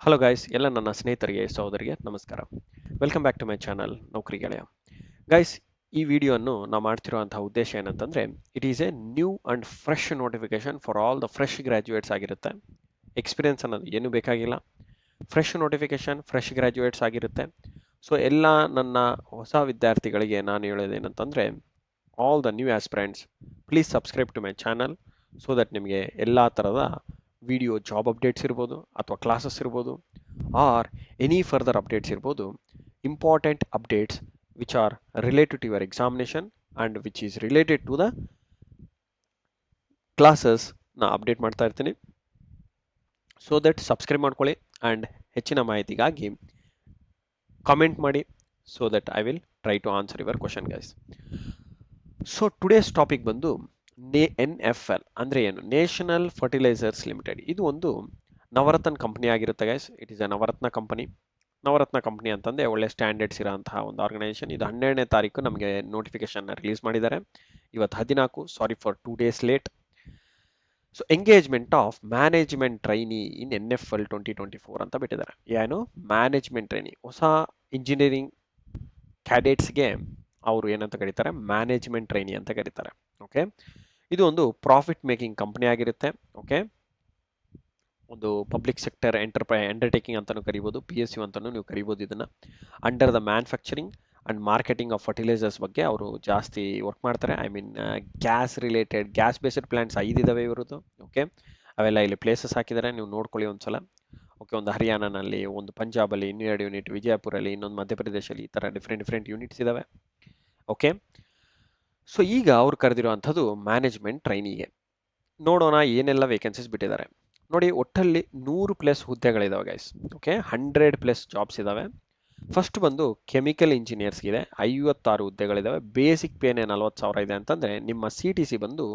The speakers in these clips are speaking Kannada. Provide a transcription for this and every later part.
ಹಲೋ ಗೈಸ್, ಎಲ್ಲ ನನ್ನ ಸ್ನೇಹಿತರಿಗೆ ಸಹೋದರಿಗೆ ನಮಸ್ಕಾರ. Welcome back to my channel ನೌಕರಿ ಗೆಳೆಯ. ಗೈಸ್, ಈ ವಿಡಿಯೋವನ್ನು ನಾವು ಮಾಡ್ತಿರುವಂತಹ ಉದ್ದೇಶ ಏನಂತಂದ್ರೆ, it is a new and fresh notification for all the fresh graduates ಆಗಿರುತ್ತೆ. ಎಕ್ಸ್ಪೀರಿಯನ್ಸ್ ಅನ್ನೋದು ಏನು ಬೇಕಾಗಿಲ್ಲ. ಫ್ರೆಶ್ ನೋಟಿಫಿಕೇಶನ್, ಫ್ರೆಶ್ ಗ್ರಾಜ್ಯುಯೇಟ್ಸ್ ಆಗಿರುತ್ತೆ. ಸೊ ಎಲ್ಲ ನನ್ನ ಹೊಸ ವಿದ್ಯಾರ್ಥಿಗಳಿಗೆ ನಾನು ಹೇಳೋದೇನಂತಂದ್ರೆ, all the new aspirants please subscribe to my channel so that ನಿಮಗೆ ಎಲ್ಲ ಥರದ ವಿಡಿಯೋ ಜಾಬ್ ಅಪ್ಡೇಟ್ಸ್ ಇರ್ಬೋದು ಅಥವಾ ಕ್ಲಾಸಸ್ ಇರ್ಬೋದು ಆರ್ ಎನಿ ಫರ್ದರ್ ಅಪ್ಡೇಟ್ಸ್ ಇರ್ಬೋದು, important updates which are related to your examination and which is related to the classes ನಾ ಅಪ್ಡೇಟ್ ಮಾಡ್ತಾ ಇರ್ತೀನಿ. ಸೊ ದಟ್ ಸಬ್ಸ್ಕ್ರೈಬ್ ಮಾಡ್ಕೊಳ್ಳಿ ಆ್ಯಂಡ್ ಹೆಚ್ಚಿನ ಮಾಹಿತಿಗಾಗಿ ಕಾಮೆಂಟ್ ಮಾಡಿ. So that I will try to answer your question guys. So today's topic ಬಂದು NFL ಅಂದರೆ ಏನು, ನ್ಯಾಷನಲ್ ಫರ್ಟಿಲೈಸರ್ಸ್ ಲಿಮಿಟೆಡ್. ಇದು ಒಂದು ನವರತ್ನ ಕಂಪನಿ ಆಗಿರುತ್ತೆ guys. It is a Navratna company. Navratna company ಅಂತಂದರೆ ಒಳ್ಳೆ ಸ್ಟ್ಯಾಂಡರ್ಡ್ಸ್ ಇರೋಂತಹ ಒಂದು ಆರ್ಗನೈಸೇಷನ್. ಇದು 12ನೇ ತಾರೀಕು ನಮಗೆ ನೋಟಿಫಿಕೇಶನ್ನ ರಿಲೀಸ್ ಮಾಡಿದ್ದಾರೆ. ಇವತ್ತು 14, sorry for 2 days late. So engagement of management trainee in NFL 2024 ಅಂತ ಬಿಟ್ಟಿದ್ದಾರೆ. ಏನು ಮ್ಯಾನೇಜ್ಮೆಂಟ್ ಟ್ರೈನಿ, ಹೊಸ ಇಂಜಿನಿಯರಿಂಗ್ ಕ್ಯಾಡೆಟ್ಸ್ಗೆ ಅವರು ಏನಂತ ಕರೀತಾರೆ, ಮ್ಯಾನೇಜ್ಮೆಂಟ್ ಟ್ರೈನಿ ಅಂತ ಕರೀತಾರೆ. ಓಕೆ, ಇದು ಒಂದು ಪ್ರಾಫಿಟ್ ಮೇಕಿಂಗ್ ಕಂಪನಿ ಆಗಿರುತ್ತೆ. ಓಕೆ, ಒಂದು ಪಬ್ಲಿಕ್ ಸೆಕ್ಟರ್ ಅಂಡರ್ಟೇಕಿಂಗ್ ಅಂತಾನು ಕರಿಬೋದು, PSU ಅಂತಾನು ನೀವು ಕರಿಬೋದು. ಇದನ್ನ under the manufacturing and marketing of fertilisers ಬಗ್ಗೆ ಅವರು ಜಾಸ್ತಿ ವರ್ಕ್ ಮಾಡ್ತಾರೆ. I mean gas based plants 5 ಇದಾವೆ ಇವರದ್ದು. ಓಕೆ, ಅವೆಲ್ಲ ಇಲ್ಲಿ ಪ್ಲೇಸಸ್ ಹಾಕಿದ್ದಾರೆ, ನೀವು ನೋಡ್ಕೊಳ್ಳಿ ಒಂದ್ಸಲ. ಓಕೆ, ಒಂದು ಹರಿಯಾಣನಲ್ಲಿ, ಒಂದು ಪಂಜಾಬಲ್ಲಿ, ಇನ್ನೂ 2 ಯೂನಿಟ್ ವಿಜಯಪುರಲ್ಲಿ, ಇನ್ನೊಂದು ಮಧ್ಯಪ್ರದೇಶಲ್ಲಿ, ಈ ಥರ ಡಿಫ್ರೆಂಟ್ ಯೂನಿಟ್ಸ್ ಇದಾವೆ. ಓಕೆ, ಸೊ ಈಗ ಅವ್ರು ಕರೆದಿರುವಂಥದ್ದು ಮ್ಯಾನೇಜ್ಮೆಂಟ್ ಟ್ರೈನಿಗೆ. ನೋಡೋಣ ಏನೆಲ್ಲ ವೇಕೆನ್ಸೀಸ್ ಬಿಟ್ಟಿದ್ದಾರೆ. ನೋಡಿ, ಒಟ್ಟಲ್ಲಿ 100+ ಹುದ್ದೆಗಳಿದಾವೆ ಗೈಸ್. ಓಕೆ, 100+ ಜಾಬ್ಸ್ ಇದಾವೆ. ಫಸ್ಟ್ ಬಂದು ಕೆಮಿಕಲ್ ಇಂಜಿನಿಯರ್ಸ್ಗಿದೆ 56 ಹುದ್ದೆಗಳಿದಾವೆ. ಬೇಸಿಕ್ ಪೇನೆ 40,000 ಇದೆ ಅಂತಂದರೆ ನಿಮ್ಮ CTC ಬಂದು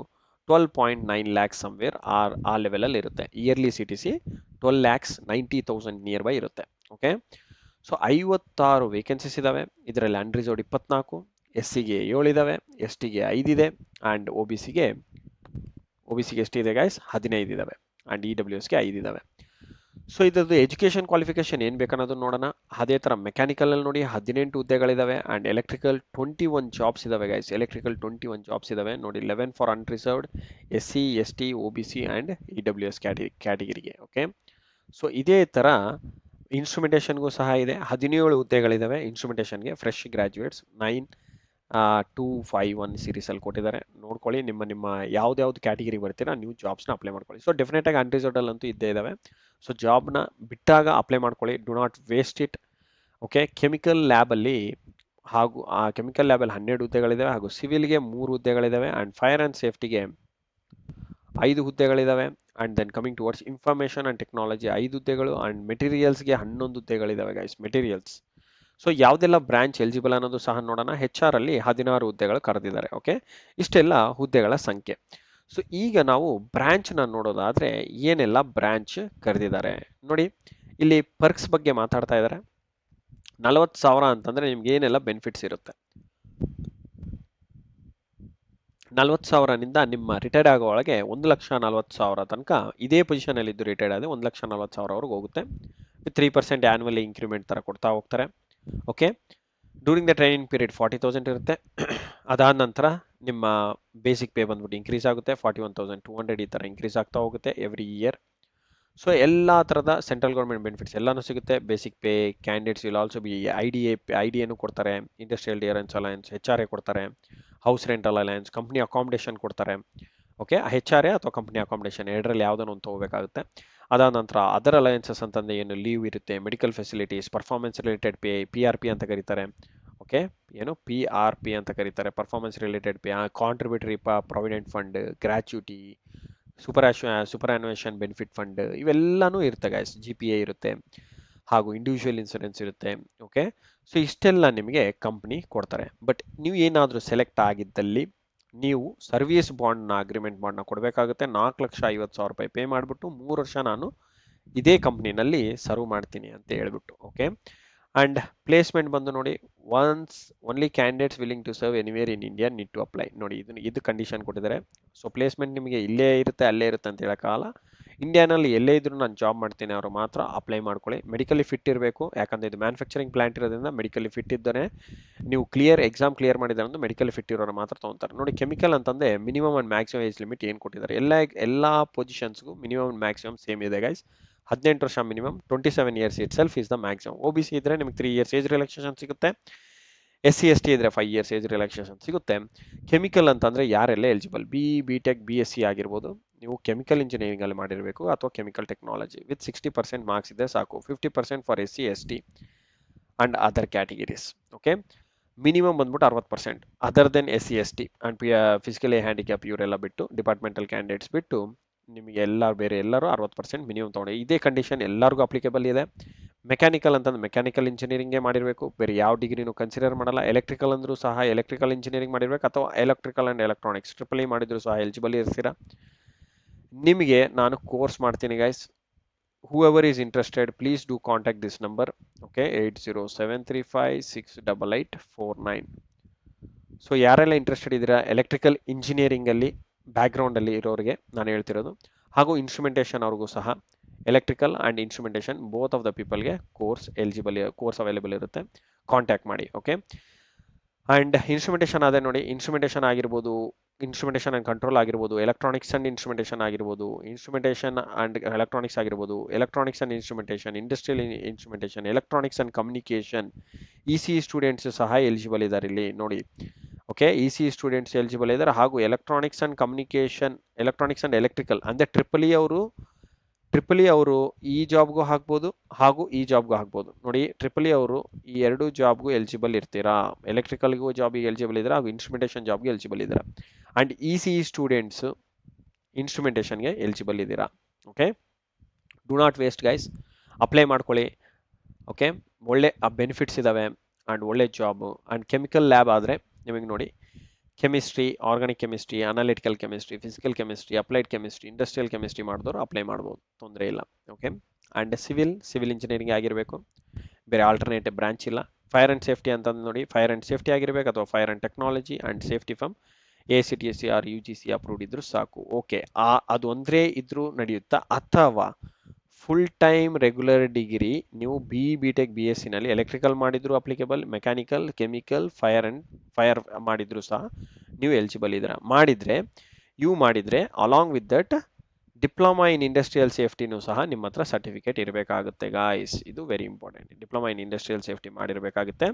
12.9 lakhs ಸಮ್ವೇರ್ ಆ ಲೆವೆಲಲ್ಲಿ ಇರುತ್ತೆ. ಇಯರ್ಲಿ CTC 12,90,000 ನಿಯರ್ ಬೈ ಇರುತ್ತೆ. ಓಕೆ, ಸೊ 56 ವೇಕೆನ್ಸೀಸ್ ಇದಾವೆ. ಇದರಲ್ಲಿ ಅನ್ರಿಸರ್ವ್ಡ್ 24, SCಗೆ 7 ಇದಾವೆ, STಗೆ 5 ಇದೆ, ಆ್ಯಂಡ್ OBCಗೆ ಎಷ್ಟಿದೆ ಗೈಸ್, 15 ಇದಾವೆ, ಆ್ಯಂಡ್ EWSಗೆ 5 ಇದಾವೆ. ಸೊ ಇದ್ರದ್ದು ಎಜುಕೇಷನ್ ಕ್ವಾಲಿಫಿಕೇಶನ್ ಏನು ಬೇಕನ್ನೋದು ನೋಡೋಣ. ಅದೇ ಥರ ಮೆಕ್ಯಾನಿಕಲಲ್ಲಿ ನೋಡಿ 18 ಹುದ್ದೆಗಳಿದಾವೆ, ಆ್ಯಂಡ್ ಎಲೆಕ್ಟ್ರಿಕಲ್ 21 ಜಾಬ್ಸ್ ಇದಾವೆ ಗೈಸ್. ಎಲೆಕ್ಟ್ರಿಕಲ್ 21 ಜಾಬ್ಸ್ ಇದಾವೆ ನೋಡಿ. 11 for unreserved, SC, ST, OBC and EWS ಕ್ಯಾಟಗಿರಿಗೆ. ಓಕೆ, ಸೊ ಇದೇ ಥರ ಇನ್ಸ್ಟ್ರುಮೆಂಟೇಷನ್ಗೂ ಸಹ ಇದೆ. 17 ಹುದ್ದೆಗಳಿದಾವೆ ಇನ್ಸ್ಟ್ರುಮೆಂಟೇಷನ್ಗೆ. ಫ್ರೆಶ್ ಗ್ರಾಜ್ಯುಯೇಟ್ಸ್ 9251 ಸೀರೀಸಲ್ಲಿ ಕೊಟ್ಟಿದ್ದಾರೆ. ನೋಡ್ಕೊಳ್ಳಿ, ನಿಮ್ಮ ಯಾವ್ದು ಕ್ಯಾಟಗಿರಿ ಬರ್ತೀರಾ ನೀವು ಜಾಬ್ಸ್ನ ಅಪ್ಲೈ ಮಾಡ್ಕೊಳ್ಳಿ. ಸೊ ಡೆಫಿನೆಟಾಗಿ ಅನ್ರಿಸರ್ವ್ಡ್ ಅಂತೂ ಇದ್ದೇ ಇದಾವೆ. ಸೊ ಜಾಬ್ನ ಬಿಟ್ಟಾಗ ಅಪ್ಲೈ ಮಾಡ್ಕೊಳ್ಳಿ, do not waste it. Okay, chemical ಲ್ಯಾಬಲ್ಲಿ ಹಾಗೂ ಆ ಕೆಮಿಕಲ್ ಲ್ಯಾಬಲ್ಲಿ 12 ಹುದ್ದೆಗಳಿದಾವೆ, ಹಾಗೂ ಸಿವಿಲ್ಗೆ 3 ಹುದ್ದೆಗಳಿದಾವೆ, ಆ್ಯಂಡ್ ಫೈರ್ ಆ್ಯಂಡ್ ಸೇಫ್ಟಿಗೆ 5 ಹುದ್ದೆಗಳಿದಾವೆ. And then coming towards information and technology 5 ಹುದ್ದೆಗಳು, ಆ್ಯಂಡ್ ಮೆಟೀರಿಯಲ್ಸ್ಗೆ 11 ಹುದ್ದೆಗಳಿದಾವೆ ಗೈಸ್. ಮೆಟೀರಿಯಲ್ಸ್, ಸೊ ಯಾವುದೆಲ್ಲ ಬ್ರಾಂಚ್ ಎಲಿಜಿಬಲ್ ಅನ್ನೋದು ಸಹ ನೋಡೋಣ. HR ಅಲ್ಲಿ 16 ಹುದ್ದೆಗಳು ಕರೆದಿದ್ದಾರೆ. ಓಕೆ, ಇಷ್ಟೆಲ್ಲ ಹುದ್ದೆಗಳ ಸಂಖ್ಯೆ. ಸೊ ಈಗ ನಾವು ಬ್ರಾಂಚ್ನ ನೋಡೋದಾದ್ರೆ ಏನೆಲ್ಲ ಬ್ರಾಂಚ್ ಕರೆದಿದ್ದಾರೆ ನೋಡಿ. ಇಲ್ಲಿ ಪರ್ಕ್ಸ್ ಬಗ್ಗೆ ಮಾತಾಡ್ತಾ ಇದ್ದಾರೆ. 40,000 ಅಂತಂದ್ರೆ ನಿಮ್ಗೆ ಏನೆಲ್ಲ ಬೆನಿಫಿಟ್ಸ್ ಇರುತ್ತೆ. 40,000ನಿಂದ ನಿಮ್ಮ ರಿಟೈರ್ಡ್ ಆಗೋ ಒಳಗೆ 1,40,000 ತನಕ ಇದೇ ಪೊಸಿಷನಲ್ಲಿ ಇದ್ದು ರಿಟೈರ್ಡ್ ಆದ್ರೆ 1,40,000 ವರೆಗೆ ವಿತ್ 3% ಆ್ಯನ್ಯುವಲಿ ಇಂಕ್ರಿಮೆಂಟ್ ಥರ ಕೊಡ್ತಾ ಹೋಗ್ತಾರೆ. Okay, during the training period 40,000 ಇರುತ್ತೆ. ಅದಾದ ನಂತರ ನಿಮ್ಮ ಬೇಸಿಕ್ ಪೇ ಬಂದ್ಬಿಟ್ಟು ಇನ್ಕ್ರೀಸ್ ಆಗುತ್ತೆ, 41,200 ಈ ಥರ ಇನ್ಕ್ರೀಸ್ ಆಗ್ತಾ ಹೋಗುತ್ತೆ ಎವ್ರಿ ಇಯರ್. ಸೊ ಎಲ್ಲ ಥರದ ಸೆಂಟ್ರಲ್ ಗೌರ್ಮೆಂಟ್ ಬೆನಿಫಿಟ್ಸ್ ಎಲ್ಲನೂ ಸಿಗುತ್ತೆ. Basic pay, candidates will also be IDA ಕೊಡ್ತಾರೆ, ಇಂಡಸ್ಟ್ರಿಯಲ್ ಡಿಯರೆನ್ಸ್ ಅಲಯನ್ಸ್, HRA ಕೊಡ್ತಾರೆ, house rental alliance, company accommodation ಕೊಡ್ತಾರೆ. ಓಕೆ, HRA ಅಥವಾ ಕಂಪ್ನಿ ಅಕಾಮಿಡೇಷನ್ ಎರಡರಲ್ಲಿ ಯಾವುದನ್ನು ಒಂದು ತೊಗೋಬೇಕಾಗುತ್ತೆ. ಅದಾದ ನಂತರ ಅದರ್ ಅಲಯನ್ಸಸ್ ಅಂತಂದರೆ ಏನು, ಲೀವ್ ಇರುತ್ತೆ, medical facilities, performance related pay, PRP ಅಂತ ಕರೀತಾರೆ. ಓಕೆ, ಏನು PRP ಅಂತ ಕರೀತಾರೆ, performance related pay, contributory provident fund, gratuity, superannuation benefit fund, ಇವೆಲ್ಲನೂ ಇರುತ್ತೆ ಗೈಸ್. GPA ಇರುತ್ತೆ, ಹಾಗೂ ಇಂಡಿವಿಜುವಲ್ ಇನ್ಸೂರೆನ್ಸ್ ಇರುತ್ತೆ. ಓಕೆ, ಸೊ ಇಷ್ಟೆಲ್ಲ ನಿಮಗೆ ಕಂಪ್ನಿ ಕೊಡ್ತಾರೆ. ಬಟ್ ನೀವು ಏನಾದರೂ ಸೆಲೆಕ್ಟ್ ಆಗಿದ್ದಲ್ಲಿ ನೀವು ಸರ್ವಿಸ್ ಅಗ್ರಿಮೆಂಟ್ ಬಾಂಡ್ನ ಕೊಡಬೇಕಾಗುತ್ತೆ. 4,50,000 ರೂಪಾಯಿ ಪೇ ಮಾಡಿಬಿಟ್ಟು 3 ವರ್ಷ ನಾನು ಇದೇ ಕಂಪ್ನಿನಲ್ಲಿ ಸರ್ವ್ ಮಾಡ್ತೀನಿ ಅಂತ ಹೇಳ್ಬಿಟ್ಟು. ಓಕೆ, ಆ್ಯಂಡ್ ಪ್ಲೇಸ್ಮೆಂಟ್ ಬಂದು ನೋಡಿ, only candidates willing to serve anywhere in India need to apply. ನೋಡಿ, ಇದು ಕಂಡೀಷನ್ ಕೊಟ್ಟಿದ್ದಾರೆ. ಸೊ ಪ್ಲೇಸ್ಮೆಂಟ್ ನಿಮಗೆ ಇಲ್ಲೇ ಇರುತ್ತೆ ಅಲ್ಲೇ ಇರುತ್ತೆ ಅಂತ ಹೇಳೋಕ್ಕಾಗಲ್ಲ. ಇಂಡಿಯಾನಲ್ಲಿ ಎಲ್ಲೇ ಇದ್ರೂ ನಾನು ಜಾಬ್ ಮಾಡ್ತೀನಿ ಅವರು ಮಾತ್ರ ಅಪ್ಲೈ ಮಾಡ್ಕೊಳ್ಳಿ. ಮೆಡಿಕಲಿ ಫಿಟ್ ಇರಬೇಕು, ಯಾಕಂದರೆ ಇದು ಮ್ಯಾನುಫ್ಯಾಕ್ಚರಿಂಗ್ ಪ್ಲಾಂಟ್ ಇರೋದ್ರಿಂದ ಮೆಡಿಕಲಿ ಫಿಟ್ ಇದ್ದರೆ ನೀವು ಎಕ್ಸಾಮ್ ಕ್ಲಿಯರ್ ಮಾಡಿದ್ರೆ ಅಂದ್ರೆ ಮೆಡಿಕಲ್ ಫಿಟ್ ಇರೋರು ಮಾತ್ರ ತೊಗೊತಾರೆ. ನೋಡಿ ಕೆಮಿಕಲ್ ಅಂತಂದರೆ minimum and maximum age limit ಏನು ಕೊಟ್ಟಿದ್ದಾರೆ, ಎಲ್ಲ ಪೊಸಿಷನ್ಸ್ಗೂ ಮಿನಿಮಮ್ ಆ್ಯಂಡ್ ಮ್ಯಾಕ್ಸಿಮಮ್ ಸೇಮ್ ಇದೆ ಗೈಸ್. 18 ವರ್ಷ minimum, 27 years it self is the maximum. OBC ಇದ್ರೆ ನಿಮಗೆ 3 ಇಯರ್ಸ್ ಏಜ್ ರಿಲ್ಯಾಕ್ಸೇಷನ್ ಸಿಗುತ್ತೆ, SC/ST ಇದ್ರೆ 5 ಇಯರ್ಸ್ ಏಜ್ ರಿಲ್ಯಾಕ್ಸೇಷನ್ ಸಿಗುತ್ತೆ. ಕೆಮಿಕಲ್ ಅಂತಂದರೆ ಯಾರೆಲ್ಲ ಎಲಿಜಿಬಲ್, BTech BSc ಆಗಿರ್ಬೋದು, ನೀವು ಕೆಮಿಕಲ್ ಇಂಜಿನಿಯರಿಂಗ್ ಅಲ್ಲಿ ಮಾಡಿರಬೇಕು ಅಥವಾ ಕೆಮಿಕಲ್ ಟೆಕ್ನಾಲಜಿ ವಿತ್ 60% ಮಾರ್ಕ್ಸ್ ಇದೆ ಸಾಕು. 50% for SC/ST and other categories. Okay, minimum ಬಂದ್ಬಿಟ್ಟು 60% other then SC/ST and physically handicap ಇವರೆಲ್ಲ ಬಿಟ್ಟು, ಡಿಪಾರ್ಟ್ಮೆಂಟಲ್ ಕ್ಯಾಂಡಿಡೇಟ್ಸ್ ಬಿಟ್ಟು ನಿಮಗೆ ಬೇರೆ ಎಲ್ಲರೂ 60% ಮಿನಿಮಮ್ ತೊಗೊಂಡು. ಇದೇ ಕಂಡೀಷನ್ ಎಲ್ಲರಿಗೂ ಅಪ್ಲಿಕೇಬಲ್ ಇದೆ. ಮೆಕ್ಯಾನಿಕಲ್ ಅಂತಂದ್ರೆ ಮೆಕ್ಯಾನಿಕಲ್ ಇಂಜಿನಿಯರಿಂಗೇ ಮಾಡಿರಬೇಕು, ಬೇರೆ ಯಾವ ಡಿಗ್ರಿನೂ ಕನ್ಸಿಡರ್ ಮಾಡಲ್ಲ. ಎಲೆಕ್ಟ್ರಿಕಲ್ ಅಂದ್ರೂ ಸಹ ಎಲೆಕ್ಟ್ರಿಕಲ್ ಇಂಜಿನಿಯರಿಂಗ್ ಮಾಡಿರ್ಬೇಕು ಅಥವಾ ಎಲೆಕ್ಟ್ರಿಕಲ್ ಆ್ಯಂಡ್ ಎಲೆಕ್ಟ್ರಾನಿಕ್ಸ್ ಟ್ರಿಪಲ್ ಮಾಡಿದ್ರು ಸಹ ಎಲಿಜಿಬಲ್ ಇರ್ತೀರಾ. ನಿಮಗೆ ನಾನು ಕೋರ್ಸ್ ಮಾಡ್ತೀನಿ guys. whoever is interested, please do contact this number. Okay, 8073568849. So ಯಾರೆಲ್ಲ ಇಂಟ್ರೆಸ್ಟೆಡ್ ಇದ್ದೀರಾ ಎಲೆಕ್ಟ್ರಿಕಲ್ ಇಂಜಿನಿಯರಿಂಗ್ ಅಲ್ಲಿ ಬ್ಯಾಕ್ಗ್ರೌಂಡ್ ಅಲ್ಲಿ ಇರೋರಿಗೆ ನಾನು ಹೇಳ್ತಿರೋದು, ಹಾಗೂ ಇನ್ಸ್ಟ್ರುಮೆಂಟೇಷನ್ ಅವ್ರಿಗೂ ಸಹ electrical and instrumentation both of the ಪೀಪಲ್ಗೆ ಕೋರ್ಸ್ ಅವೈಲೇಬಲ್ ಇರುತ್ತೆ, ಕಾಂಟ್ಯಾಕ್ಟ್ ಮಾಡಿ. ಓಕೆ, ಆ್ಯಂಡ್ ಇನ್ಸ್ಟ್ರುಮೆಂಟೇಷನ್ ಅದೇ ನೋಡಿ, ಇನ್ಸ್ಟ್ರುಮೆಂಟೇಷನ್ ಆಗಿರ್ಬೋದು, ಇನ್ಸ್ಟ್ರುಮೆಂಟೇಷನ್ ಆ್ಯಂಡ್ ಕಂಟ್ರೋಲ್ ಆಗಿರ್ಬೋದು, ಎಲೆಕ್ಟ್ರಾನಿಕ್ಸ್ ಆ್ಯಂಡ್ ಇನ್ಸ್ಟ್ರುಮೆಂಟೇಷನ್ ಆಗಿರ್ಬೋದು, ಇನ್ಸ್ಟ್ರುಮೆಂಟೇಷನ್ ಆ್ಯಂಡ್ ಎಲೆಕ್ಟ್ರಾನಿಕ್ಸ್ ಆಗಿರ್ಬೋದು, electronics and instrumentation, industrial instrumentation, electronics and communication, ECE students ಸಹ ಎಲಿಜಿಬಲ್ ಇದ್ದಾರೆ ಇಲ್ಲಿ ನೋಡಿ. ಓಕೆ, ECE ಸ್ಟೂಡೆಂಟ್ಸ್ ಎಲಿಜಿಬಲ್ ಇದ್ದಾರೆ, ಹಾಗೂ electronics and communication, electronics and electrical ಅಂದರೆ ಟ್ರಿಪಲ್ ಇ ಅವರು ಈ ಜಾಬ್ಗೂ ಹಾಕ್ಬೋದು ಹಾಗೂ ಈ ಜಾಬ್ಗೂ ಹಾಕ್ಬೋದು. ನೋಡಿ ಟ್ರಿಪಲ್ ಇ ಅವರು ಈ ಎರಡು ಜಾಬ್ಗೂ ಎಲಿಜಿಬಲ್ ಇರ್ತೀರಾ, ಎಲೆಕ್ಟ್ರಿಕಲ್ಗೂ ಜಾಬಿಗೆ ಎಲಿಜಿಬಲ್ ಇದ್ದೀರಾ ಹಾಗೂ ಇನ್ಸ್ಟ್ರುಮೆಂಟೇಷನ್ ಜಾಬ್ಗೆ ಎಲಿಜಿಬಲ್ ಇದ್ದೀರಾ. ಆ್ಯಂಡ್ ECE ಸ್ಟೂಡೆಂಟ್ಸ್ ಇನ್ಸ್ಟ್ರುಮೆಂಟೇಷನ್ಗೆ ಎಲಿಜಿಬಲ್ ಇದ್ದೀರಾ. Okay, do not waste guys, apply ಮಾಡ್ಕೊಳ್ಳಿ. ಓಕೆ, ಒಳ್ಳೆ ಬೆನಿಫಿಟ್ಸ್ ಇದ್ದಾವೆ ಆ್ಯಂಡ್ ಒಳ್ಳೆ ಜಾಬು. ಆ್ಯಂಡ್ ಕೆಮಿಕಲ್ ಲ್ಯಾಬ್ ಆದರೆ ನಿಮಗೆ ನೋಡಿ chemistry, organic chemistry, analytical chemistry, physical chemistry, applied chemistry, industrial chemistry ಮಾಡಿದವರು ಅಪ್ಲೈ ಮಾಡ್ಬೋದು, ತೊಂದರೆ ಇಲ್ಲ. ಓಕೆ, ಆ್ಯಂಡ್ ಸಿವಿಲ್ ಇಂಜಿನಿಯರಿಂಗ್ ಆಗಿರಬೇಕು, ಬೇರೆ ಆಲ್ಟರ್ನೇಟಿವ್ ಬ್ರಾಂಚ್ ಇಲ್ಲ. ಫೈರ್ ಆ್ಯಂಡ್ ಸೇಫ್ಟಿ ಅಂತಂದು ನೋಡಿ, ಫೈರ್ ಆ್ಯಂಡ್ ಸೇಫ್ಟಿ ಆಗಿರಬೇಕು ಅಥವಾ fire and technology and safety from ACTC or UGC approved ಇದ್ರೂ ಸಾಕು. ಓಕೆ, ಅದು ಒಂದೇ ಇದ್ರೂ ನಡೆಯುತ್ತಾ, ಅಥವಾ ಫುಲ್ ಟೈಮ್ ರೆಗ್ಯುಲರ್ ಡಿಗ್ರಿ ನೀವು BTech BSc ನಲ್ಲಿ ಎಲೆಕ್ಟ್ರಿಕಲ್ ಮಾಡಿದ್ರು ಅಪ್ಲಿಕೇಬಲ್, ಮೆಕ್ಯಾನಿಕಲ್, ಕೆಮಿಕಲ್, ಫೈರ್ ಮಾಡಿದ್ರು ಸಹ ನೀವು ಎಲಿಜಿಬಲ್ ಇದ್ದೀರಾ. ಮಾಡಿದ್ರೆ along with that diploma in industrial ಸೇಫ್ಟಿನೂ ಸಹ ನಿಮ್ಮ ಹತ್ರ ಸರ್ಟಿಫಿಕೇಟ್ ಇರಬೇಕಾಗುತ್ತೆ ಗಾಯ್ಸ್. ಇದು very important, diploma in industrial safety ಮಾಡಿರಬೇಕಾಗುತ್ತೆ.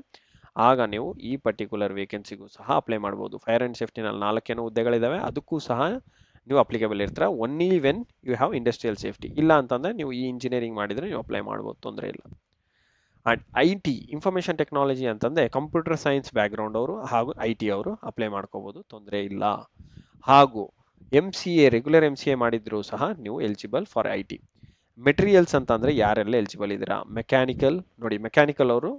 ಆಗ ನೀವು ಈ ಪರ್ಟಿಕ್ಯುಲರ್ ವೇಕೆನ್ಸಿಗೂ ಸಹ ಅಪ್ಲೈ ಮಾಡ್ಬೋದು. ಫೈರ್ ಆ್ಯಂಡ್ ಸೇಫ್ಟಿನಲ್ಲಿ 4 ಹುದ್ದೆಗಳಿದ್ದಾವೆ, ಅದಕ್ಕೂ ಸಹ ನೀವು ಅಪ್ಲಿಕೇಬಲ್ ಇರ್ತೀರ only when you have industrial safety. ಇಲ್ಲ ಅಂತಂದರೆ ನೀವು ಈ ಇಂಜಿನಿಯರಿಂಗ್ ಮಾಡಿದರೆ ನೀವು ಅಪ್ಲೈ ಮಾಡ್ಬೋದು, ತೊಂದರೆ ಇಲ್ಲ. ಆ್ಯಂಡ್ IT ಇನ್ಫಾರ್ಮೇಷನ್ ಟೆಕ್ನಾಲಜಿ ಅಂತಂದರೆ ಕಂಪ್ಯೂಟರ್ ಸೈನ್ಸ್ ಬ್ಯಾಕ್ಗ್ರೌಂಡ್ ಅವರು ಹಾಗೂ IT ಅವರು ಅಪ್ಲೈ ಮಾಡ್ಕೋಬೋದು, ತೊಂದರೆ ಇಲ್ಲ. ಹಾಗೂ MCA ರೆಗ್ಯುಲರ್ MCA ಮಾಡಿದ್ರು ಸಹ ನೀವು ಎಲಿಜಿಬಲ್ ಫಾರ್ IT. ಮೆಟೀರಿಯಲ್ಸ್ ಅಂತಂದರೆ ಯಾರೆಲ್ಲ ಎಲಿಜಿಬಲ್ ಇದ್ದೀರಾ, ಮೆಕ್ಯಾನಿಕಲ್ ನೋಡಿ, ಮೆಕ್ಯಾನಿಕಲ್ ಅವರು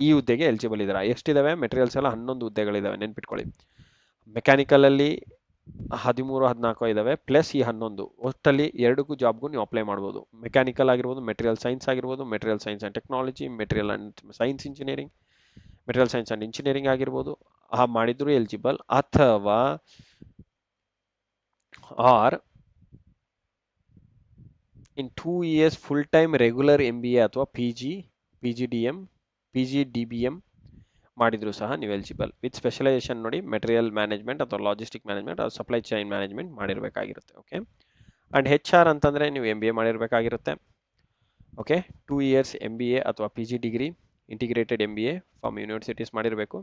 ಈ ಹುದ್ದೆಗೆ ಎಲಿಜಿಬಲ್ ಇದ್ದೀರಾ. ಎಷ್ಟಿದ್ದಾವೆ ಮೆಟೀರಿಯಲ್ಸ್ ಎಲ್ಲ 11 ಹುದ್ದೆಗಳಿದ್ದಾವೆ, ನೆನ್ಪಿಟ್ಕೊಳ್ಳಿ. ಮೆಕ್ಯಾನಿಕಲಲ್ಲಿ 13-14 ಇದ್ದಾವೆ ಪ್ಲಸ್ ಈ 11, ಒಟ್ಟಲ್ಲಿ 2 ಜಾಬ್ಗೂ ನೀವು ಅಪ್ಲೈ ಮಾಡ್ಬೋದು. ಮೆಕ್ಯಾನಿಕಲ್ ಆಗಿರ್ಬೋದು, ಮೆಟೀರಿಯಲ್ ಸೈನ್ಸ್ ಆಗಿರ್ಬೋದು, material science and technology, material and science engineering, material science and engineering ಆಗಿರ್ಬೋದು, ಮಾಡಿದ್ರು ಎಲಿಜಿಬಲ್. ಅಥವಾ or in 2 years full time regular MBA ಅಥವಾ PGDBM ಮಾಡಿದ್ರು ಸಹ ನೀವು ಎಲಿಜಿಬಲ್. ವಿತ್ ಸ್ಪೆಷಲೈಸೇಷನ್ ನೋಡಿ, ಮೆಟೀರಿಯಲ್ ಮ್ಯಾನೇಜ್ಮೆಂಟ್ ಅಥವಾ ಲಾಜಿಸ್ಟಿಕ್ ಮ್ಯಾನೇಜ್ಮೆಂಟ್ ಅಥವಾ ಸಪ್ಲೈ ಚೈನ್ ಮ್ಯಾನೇಜ್ಮೆಂಟ್ ಮಾಡಿರಬೇಕಾಗಿರುತ್ತೆ. ಓಕೆ, ಆ್ಯಂಡ್ HR ಅಂತಂದರೆ ನೀವು MBA ಮಾಡಿರಬೇಕಾಗಿರುತ್ತೆ. ಓಕೆ, 2 years MBA ಅಥವಾ PG degree integrated MBA from universities ಮಾಡಿರಬೇಕು.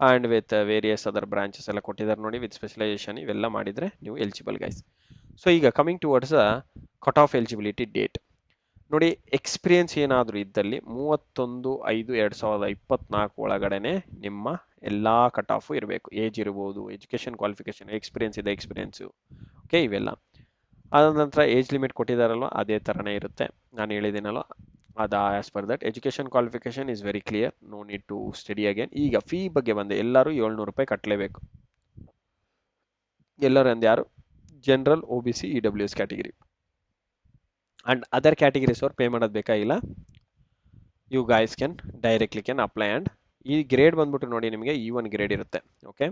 And with various other branches ಎಲ್ಲ ಕೊಟ್ಟಿದ್ದಾರೆ ನೋಡಿ, ವಿತ್ ಸ್ಪೆಷಲೈಸೇಷನ್ ಇವೆಲ್ಲ ಮಾಡಿದರೆ ನೀವು ಎಲಿಜಿಬಲ್ ಗೈಸ್. ಸೊ ಈಗ coming towards cut off eligibility date ನೋಡಿ, ಎಕ್ಸ್ಪೀರಿಯನ್ಸ್ ಏನಾದರೂ ಇದ್ದಲ್ಲಿ 31/5/2024 ಒಳಗಡೆನೆ ನಿಮ್ಮ ಎಲ್ಲ ಕಟ್ ಆಫು ಇರಬೇಕು. ಏಜ್ ಇರ್ಬೋದು, ಎಜುಕೇಷನ್ ಕ್ವಾಲಿಫಿಕೇಷನ್, ಎಕ್ಸ್ಪೀರಿಯನ್ಸು. ಓಕೆ, ಇವೆಲ್ಲ ಅದಾದ ನಂತರ ಏಜ್ ಲಿಮಿಟ್ ಕೊಟ್ಟಿದ್ದಾರಲ್ವ, ಅದೇ ಥರನೇ ಇರುತ್ತೆ, ನಾನು ಹೇಳಿದ್ದೀನಲ್ವ ಅದು as per that. Education qualification is very clear, no need to study again. ಈಗ ಫೀ ಬಗ್ಗೆ ಬಂದೆ, ಎಲ್ಲರೂ 700 ರೂಪಾಯಿ ಕಟ್ಟಲೇಬೇಕು. ಎಲ್ಲರೂ ಅಂದು ಯಾರು general, OBC, EWS category and other categories ಅವ್ರು ಪೇ ಮಾಡೋದು ಬೇಕಾಗಿಲ್ಲ. You guys directly can apply. And ಈ ಗ್ರೇಡ್ ಬಂದ್ಬಿಟ್ಟು ನೋಡಿ, ನಿಮಗೆ E1 ಗ್ರೇಡ್ ಇರುತ್ತೆ. Okay,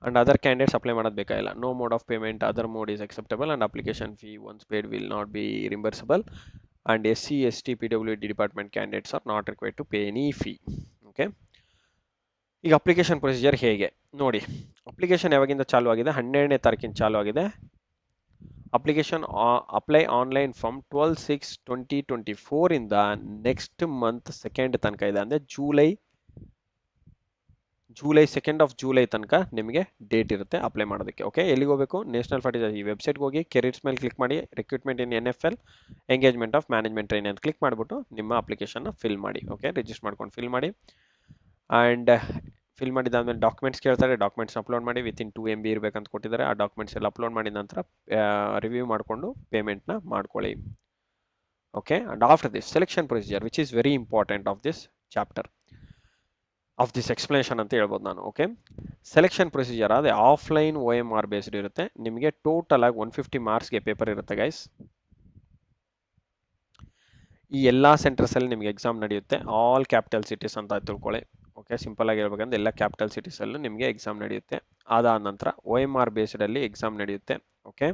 and other candidates apply ಮಾಡೋದು ಬೇಕಾಗಿಲ್ಲ. No mode of payment, other mode is acceptable and application fee once paid will not be reimbursable, and SC, ST, PWD department candidates are not required to pay any fee. Okay, ಈಗ ಅಪ್ಲಿಕೇಶನ್ ಪ್ರೊಸೀಜರ್ ಹೇಗೆ ನೋಡಿ. ಅಪ್ಲಿಕೇಶನ್ ಯಾವಾಗಿಂದ ಚಾಲು ಆಗಿದೆ? 12ನೇ ತಾರೀಕಿನ ಚಾಲು ಆಗಿದೆ. ಅಪ್ಲಿಕೇಶನ್ ಅಪ್ಲೈ ಆನ್ಲೈನ್ ಫ್ರಮ್ 12/6/2024 ಇಂದ ನೆಕ್ಸ್ಟ್ ಮಂತ್ 2nd ತನಕ ಇದೆ. ಅಂದರೆ ಜೂಲೈ 2nd of ಜೂಲೈ ತನಕ ನಿಮಗೆ ಡೇಟ್ ಇರುತ್ತೆ ಅಪ್ಲೈ ಮಾಡೋದಕ್ಕೆ. ಓಕೆ, ಎಲ್ಲಿಗೆ ಹೋಗಬೇಕು? ನ್ಯಾಷನಲ್ ಫರ್ಟಿಲೈಸರ್ ಈ ವೆಬ್ಸೈಟ್ಗೆ ಹೋಗಿ ಕೆರಿಯರ್ಸ್ ಮೇಲೆ ಕ್ಲಿಕ್ ಮಾಡಿ, recruitment in NFL engagement of management training ಅಂತ ಕ್ಲಿಕ್ ಮಾಡಿಬಿಟ್ಟು ನಿಮ್ಮ ಅಪ್ಲಿಕೇಶನ್ನ ಫಿಲ್ ಮಾಡಿ. ಓಕೆ, ರಿಜಿಸ್ಟರ್ ಮಾಡ್ಕೊಂಡು ಫಿಲ್ ಮಾಡಿ. ಆ್ಯಂಡ್ ಫಿಲ್ ಮಾಡಿದಾದ್ಮೇಲೆ ಡಾಕ್ಯುಮೆಂಟ್ಸ್ ಕೇಳ್ತಾರೆ, ಡಾಕ್ಯುಮೆಂಟ್ಸ್ ಅಪ್ಲೋಡ್ ಮಾಡಿ. ವಿತಿನ್ 2 MB ಇರಬೇಕಂತ ಕೊಟ್ಟಿದ್ದಾರೆ. ಆ ಡಾಕ್ಯುಮೆಂಟ್ಸ್ ಎಲ್ಲ ಅಪ್ಲೋಡ್ ಮಾಡಿದ ನಂತರ ರಿವ್ಯೂ ಮಾಡಿಕೊಂಡು ಪೇಮೆಂಟ್ನ ಮಾಡ್ಕೊಳ್ಳಿ. Okay, and after this selection procedure which is very important of this chapter of this explanation ಅಂತ ಹೇಳ್ಬೋದು ನಾನು. ಓಕೆ, ಸೆಲೆಕ್ಷನ್ ಪ್ರೊಸೀಜರ್ ಅದೇ ಆಫ್ಲೈನ್ OMR ಬೇಸ್ಡ್ ಇರುತ್ತೆ. ನಿಮಗೆ ಟೋಟಲ್ ಆಗಿ 150 ಮಾರ್ಕ್ಸ್ಗೆ ಪೇಪರ್ ಇರುತ್ತೆ ಗೈಸ್. ಈ ಎಲ್ಲ ಸೆಂಟರ್ಸಲ್ಲಿ ನಿಮಗೆ ಎಕ್ಸಾಮ್ ನಡೆಯುತ್ತೆ. ಆಲ್ ಕ್ಯಾಪಿಟಲ್ ಸಿಟೀಸ್ ಅಂತ ತಿಳ್ಕೊಳ್ಳಿ. ಓಕೆ, ಸಿಂಪಲ್ ಆಗಿ ಹೇಳ್ಬೇಕಂದ್ರೆ ಎಲ್ಲ ಕ್ಯಾಪಿಟಲ್ ಸಿಟೀಸಲ್ಲೂ ನಿಮಗೆ ಎಕ್ಸಾಮ್ ನಡೆಯುತ್ತೆ. ಅದಾದ ನಂತರ OMR ಬೇಸ್ಡಲ್ಲಿ ಎಕ್ಸಾಮ್ ನಡೆಯುತ್ತೆ. ಓಕೆ,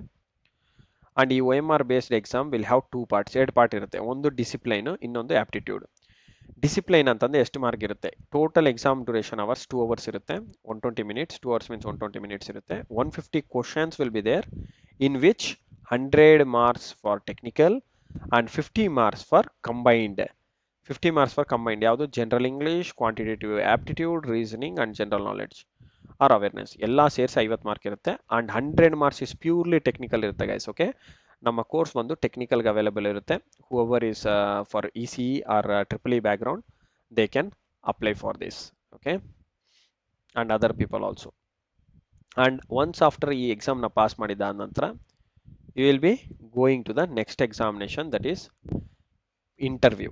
ಆ್ಯಂಡ್ ಈ OMR based exam will have 2 parts, 2 part ಇರುತ್ತೆ. ಒಂದು ಡಿಸಿಪ್ಲೈನು, ಇನ್ನೊಂದು ಆಪ್ಟಿಟ್ಯೂಡ್. ಡಿಸಿಪ್ಲೈನ್ ಅಂತಂದ್ರೆ ಎಷ್ಟು ಮಾರ್ಕ್ ಇರುತ್ತೆ? Total exam duration hours 2 hours ಇರುತ್ತೆ. 120 minutes, 2 hours means 120 minutes ಇರುತ್ತೆ. 150 questions will be there, in which 100 marks for technical and 50 marks for combined. 50 marks for combined ಯಾವುದು? General English, quantitative aptitude, reasoning and general knowledge or awareness ಎಲ್ಲ ಸೇರಿಸಿ 50 ಮಾರ್ಕ್ ಇರುತ್ತೆ. And 100 marks is purely technical ಇರುತ್ತೆ ಗೈಸ್. ಓಕೆ, ನಮ್ಮ ಕೋರ್ಸ್ ಬಂದು ಟೆಕ್ನಿಕಲ್ಗೆ ಅವೈಲೇಬಲ್ ಇರುತ್ತೆ. However is for ECE or EEE background they can apply for this. Okay, and other people also. And once after ಈ ಎಕ್ಸಾಮ್ನ ಪಾಸ್ ಮಾಡಿದ ನಂತರ you will be going to the next examination, that is interview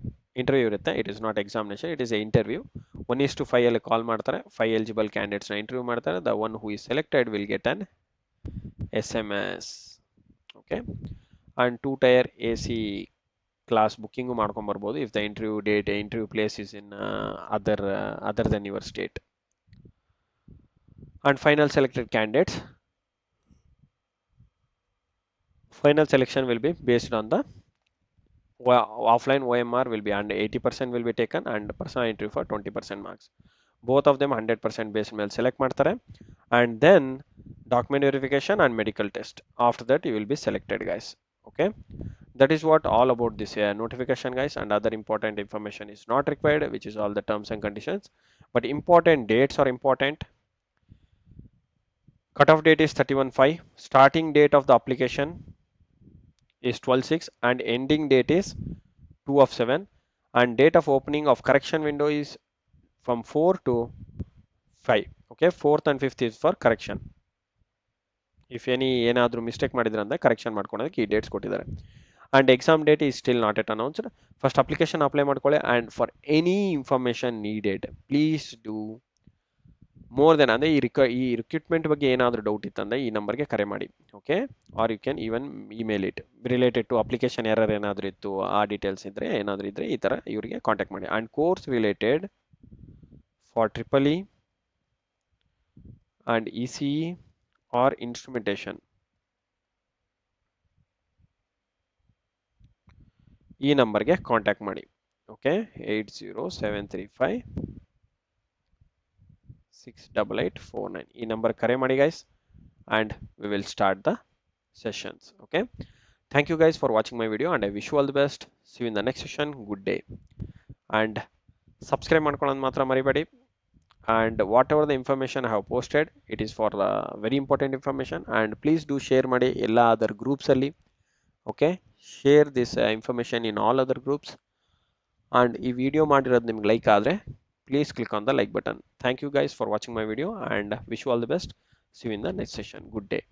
ಇರುತ್ತೆ. It is not examination, it is a interview. 1:5 ಅಲ್ಲಿ ಕಾಲ್ ಮಾಡ್ತಾರೆ. 5 ಎಲಿಜಿಬಲ್ ಕ್ಯಾಂಡಿಡೇಟ್ಸ್ನ ಇಂಟರ್ವ್ಯೂ ಮಾಡ್ತಾರೆ. The one who is selected will get an SMS. Okay, and 2-tier AC class booking ಮಾಡ್ಕೊಂಬರ್ಬೋದು if the interview place is in other then your state. And final selected candidates, final selection will be based on the offline OMR will be, and 80% will be taken and personal interview for 20% marks. Both of them 100% based ಮೇಲೆ select ಮಾಡ್ತಾರೆ. And then document verification and medical test. After that you will be selected guys. Okay, that is what all about this notification guys, and other important information is not required, which is all the terms and conditions. But important dates are important. Cutoff date is 31/5. Starting date of the application is 12/6 and ending date is 2/7, and date of opening of correction window is from 4 to 5. Okay, 4th and 5th is for correction. If any ಏನಾದರೂ ಮಿಸ್ಟೇಕ್ ಮಾಡಿದ್ರೆ ಅಂದ್ರೆ ಕರೆಕ್ಷನ್ ಮಾಡ್ಕೊಳ್ಳೋದಕ್ಕೆ ಈ ಡೇಟ್ಸ್ ಕೊಟ್ಟಿದ್ದಾರೆ. and exam date is still not yet announced. First application apply ಮಾಡ್ಕೊಳ್ಳಿ, and for any information needed please do more than ಅಂದರೆ ಈ ರಿಕ್ರೂಟ್ಮೆಂಟ್ ಬಗ್ಗೆ ಏನಾದರೂ ಡೌಟ್ ಇತ್ತಂದ್ರೆ ಈ ನಂಬರ್ಗೆ ಕರೆ ಮಾಡಿ. Okay, are you can even email it related to application error ಏನಾದರೂ ಇತ್ತು, ಆ ಡೀಟೇಲ್ಸ್ ಇದ್ದರೆ ಏನಾದರೂ ಇದ್ದರೆ ಈ ಥರ ಇವರಿಗೆ ಕಾಂಟ್ಯಾಕ್ಟ್ ಮಾಡಿ. And course related for EEE and ECE or instrumentation ಈ ನಂಬರ್ಗೆ ಕಾಂಟ್ಯಾಕ್ಟ್ ಮಾಡಿ. ಓಕೆ, 8073568849 ಈ ನಂಬರ್ ಕರೆ ಮಾಡಿ guys, and we will start the sessions. Okay, thank you guys for watching my video, and I wish you all the best. See you in the next session. Good day, and subscribe ಮಾಡ್ಕೊಳ್ಳೋದು ಮಾತ್ರ ಮರಿಬೇಡಿ. And whatever the information I have posted, it is for the very important information, and please do share ಮಾಡಿ ಎಲ್ಲ other groups ಅಲ್ಲಿ. Okay, share this information in all other groups, and ಈ ವಿಡಿಯೋ ಮಾಡಿರೋದು ನಿಮ್ಗೆ ಲೈಕ್ ಆದರೆ please click on the like button. Thank you guys for watching my video, and wish you all the best. See you in the next session. Good day.